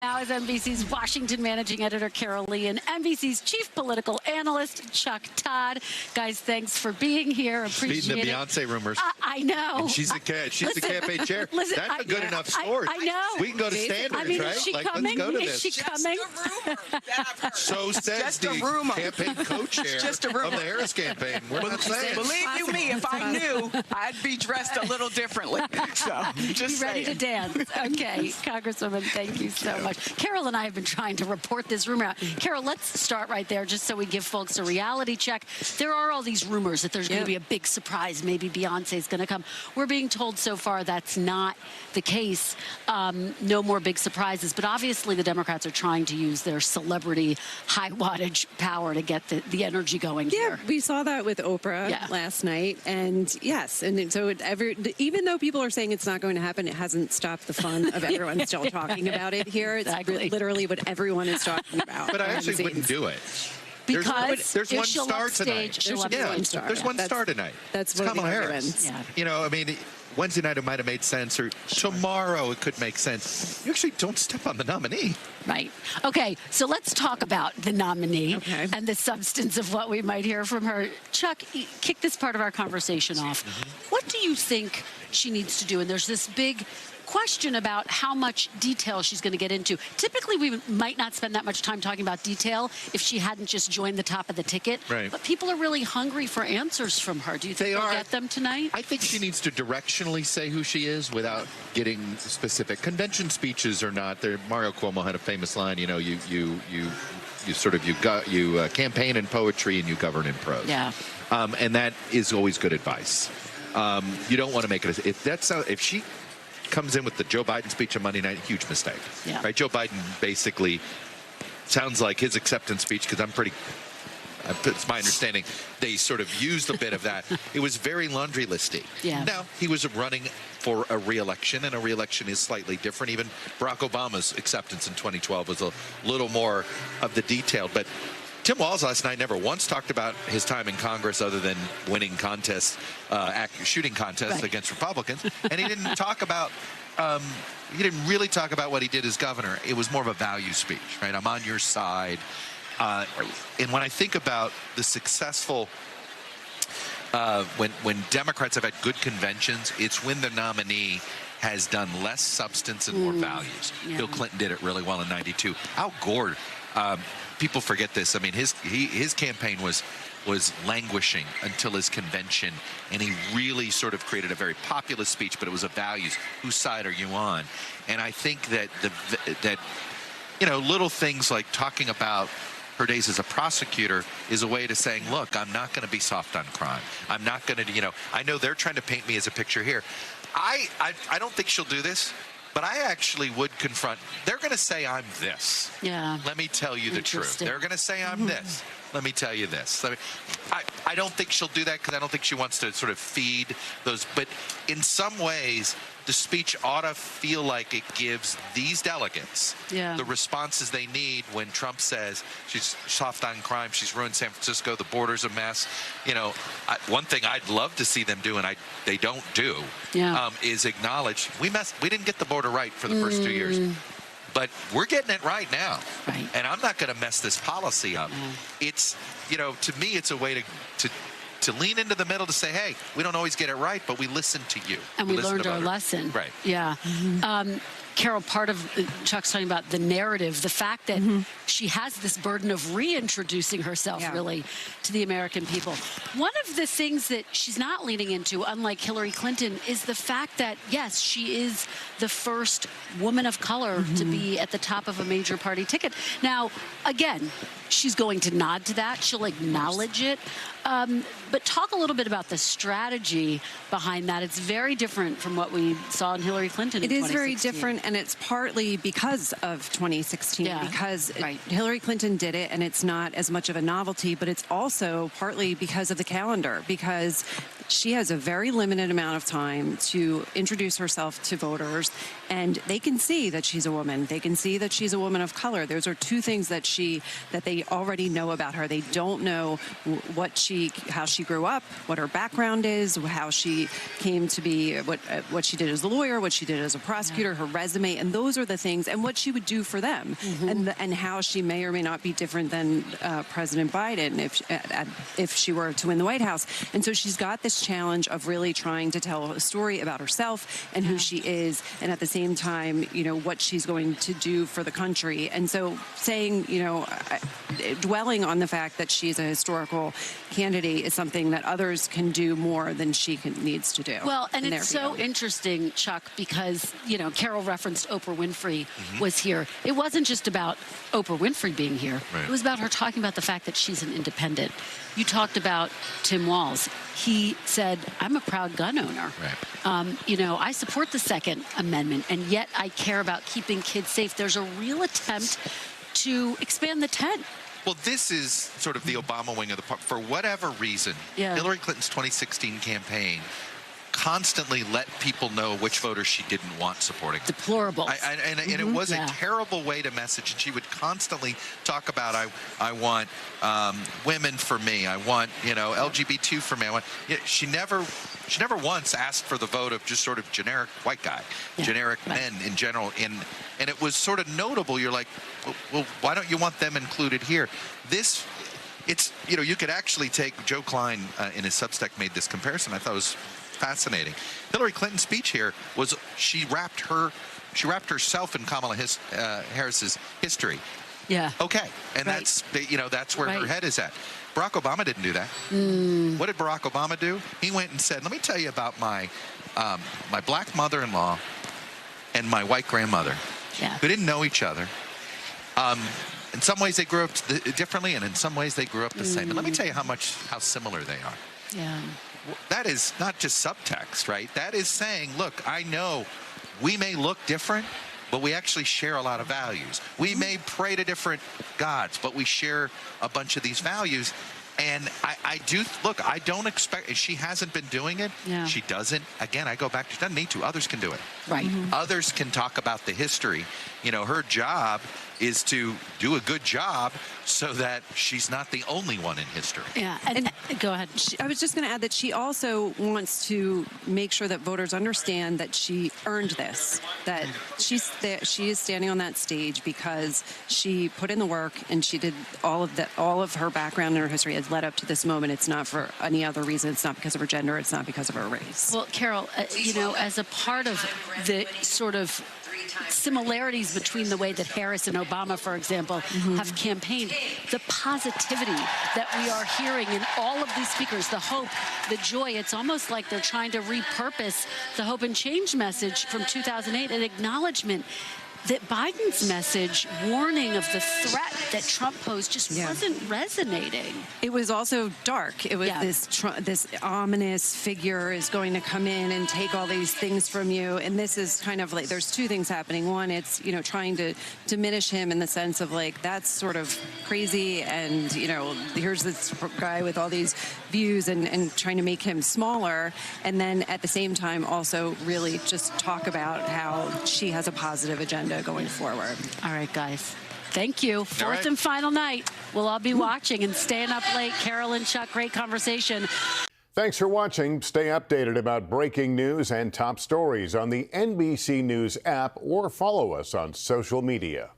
Now is NBC's Washington managing editor, Carol Lee, and NBC's chief political analyst, Chuck Todd. Guys, thanks for being here. Appreciate Feeding the it. Beyonce rumors. I know. And she's the campaign chair. Listen, that's a good enough sport. I know. We can go to standards, I mean, right? is she like, coming? let's go to Is this. she coming? So says the campaign co-chair of the Harris campaign. We're not saying. Believe you me, if I knew, I'd be dressed a little differently. So, just ready to dance. Okay, Congresswoman, thank you so much. Carol and I have been trying to report this rumor out. Carol, let's start right there just so we give folks a reality check. There are all these rumors that there's going to be a big surprise. Maybe Beyonce's going to come. We're being told so far that's not the case. No more big surprises. But obviously the Democrats are trying to use their celebrity high wattage power to get the energy going here. We saw that with Oprah last night. And yes, and so even though people are saying it's not going to happen, it hasn't stopped the fun of everyone still talking about it here. It's literally what everyone is talking about. But I actually wouldn't do it. Because there's one star tonight. There's one star tonight. That's Kamala Harris. You know, I mean, Wednesday night it might have made sense, or tomorrow it could make sense. You actually don't step on the nominee. Right. Okay, so let's talk about the nominee and the substance of what we might hear from her. Chuck, kick this part of our conversation off. What do you think she needs to do? And there's this big question about how much detail she's going to get into. Typically, we might not spend that much time talking about detail if she hadn't just joined the top of the ticket. Right. But people are really hungry for answers from her. Do you think they'll get them tonight? I think she needs to directionally say who she is without getting specific. Convention speeches or not. Mario Cuomo had a famous line. You know, you campaign in poetry and you govern in prose. Yeah. And that is always good advice. You don't want to make it if she comes in with the Joe Biden speech on Monday night, huge mistake. Yeah. Right? Joe Biden basically sounds like his acceptance speech, because it's my understanding they sort of used a bit of that. It was very laundry listy. Yeah. Now, he was running for a re-election, and a re-election is slightly different. Even Barack Obama's acceptance in 2012 was a little more of the detail. But Tim Walz last night never once talked about his time in Congress other than winning contests, shooting contests against Republicans. And he didn't talk about, he didn't really talk about what he did as governor. It was more of a value speech, right? I'm on your side. And when I think about the successful, when Democrats have had good conventions, it's when the nominee has done less substance and more values. Yeah. Bill Clinton did it really well in '92. Al Gore, people forget this. I mean, his campaign was languishing until his convention, and he really sort of created a very populist speech, but it was a values. Whose side are you on? And I think that little things like talking about her days as a prosecutor is a way to saying, look, I'm not going to be soft on crime. I'm not going to, I know they're trying to paint me as a picture here. I don't think she'll do this. But I actually would confront. They're going to say I'm this. Yeah. Let me tell you the truth. They're going to say I'm this. Let me tell you this. I don't think she'll do that because I don't think she wants to sort of feed those. But in some ways, the speech ought to feel like it gives these delegates the responses they need when Trump says she's soft on crime, she's ruined San Francisco, the border's a mess. One thing I'd love to see them do, and they don't do, is acknowledge we didn't get the border right for the first 2 years. But we're getting it right now. Right. And I'm not going to mess this policy up. It's, to me, it's a way to lean into the middle to say, hey, we don't always get it right, but we listen to you. And we learned our lesson. Right. Yeah. Carol, part of Chuck's talking about the narrative, the fact that she has this burden of reintroducing herself really to the American people. One of the things that she's not leaning into, unlike Hillary Clinton, is the fact that, yes, she is the first woman of color to be at the top of a major party ticket. Now, again, she's going to nod to that. She'll acknowledge it. But talk a little bit about the strategy behind that. It's very different from what we saw in Hillary Clinton in 2016. It is very different, and it's partly because of 2016, because Hillary Clinton did it, and it's not as much of a novelty, but it's also partly because of the calendar, because she has a very limited amount of time to introduce herself to voters, and they can see that she's a woman. They can see that she's a woman of color. Those are two things that they already know about her. They don't know how she grew up, what her background is, how she came to be, what she did as a lawyer, what she did as a prosecutor, her resume, and those are the things, and what she would do for them, and how she may or may not be different than President Biden if she were to win the White House. And so she's got this challenge of really trying to tell a story about herself and who she is, and at the same time, what she's going to do for the country. And so saying, dwelling on the fact that she's a historical candidate is something that others can do more than she needs to do. Well, and it's so interesting, Chuck, because, Carol referenced Oprah Winfrey was here. It wasn't just about Oprah Winfrey being here. Right. It was about her talking about the fact that she's an independent. You talked about Tim Walz. He said, I'm a proud gun owner. Right. I support the Second Amendment, and yet I care about keeping kids safe. There's a real attempt to expand the tent. Well, this is sort of the Obama wing of the party. For whatever reason, Hillary Clinton's 2016 campaign constantly let people know which voters she didn't want supporting. Deplorable. And it was a terrible way to message. And she would constantly talk about, I want women for me. I want, LGBT for me. She never once asked for the vote of just sort of generic white guy, generic men in general. And it was sort of notable. You're like, well, why don't you want them included here? You could actually take Joe Klein in his Substack made this comparison. I thought it was fascinating. Hillary Clinton's speech here was she wrapped herself in Kamala Harris's history. Yeah. Okay, and that's where her head is at. Barack Obama didn't do that. What did Barack Obama do? He went and said, "Let me tell you about my black mother-in-law and my white grandmother, who didn't know each other. In some ways they grew up differently, and in some ways they grew up the same. And let me tell you how similar they are." Yeah. That is not just subtext, right? That is saying, look, I know we may look different, but we actually share a lot of values. We may pray to different gods, but we share a bunch of these values. And I don't expect, she hasn't been doing it. Yeah. She doesn't. Again, I go back, she doesn't need to. Others can do it. Right. Others can talk about the history. Her job is to do a good job so that she's not the only one in history. Yeah, and go ahead. I was just going to add that she also wants to make sure that voters understand that she earned this, that she is standing on that stage because she put in the work and she did all of her background and her history has led up to this moment. It's not for any other reason. It's not because of her gender. It's not because of her race. Well, Carol, as a part of the sort of similarities between the way that Harris and Obama, for example, have campaigned, the positivity that we are hearing in all of these speakers, the hope, the joy, it's almost like they're trying to repurpose the hope and change message from 2008, an acknowledgement that Biden's message, warning of the threat that Trump posed, just wasn't resonating. It was also dark. It was this ominous figure is going to come in and take all these things from you. And this is kind of like, there's two things happening. One, it's, trying to diminish him in the sense of like, that's sort of crazy. And, here's this guy with all these views and trying to make him smaller. And then at the same time, also really just talk about how she has a positive agenda going forward. All right, guys. Thank you. Fourth and final night. We'll all be watching and staying up late. Carol and Chuck, great conversation. Thanks for watching. Stay updated about breaking news and top stories on the NBC News app or follow us on social media.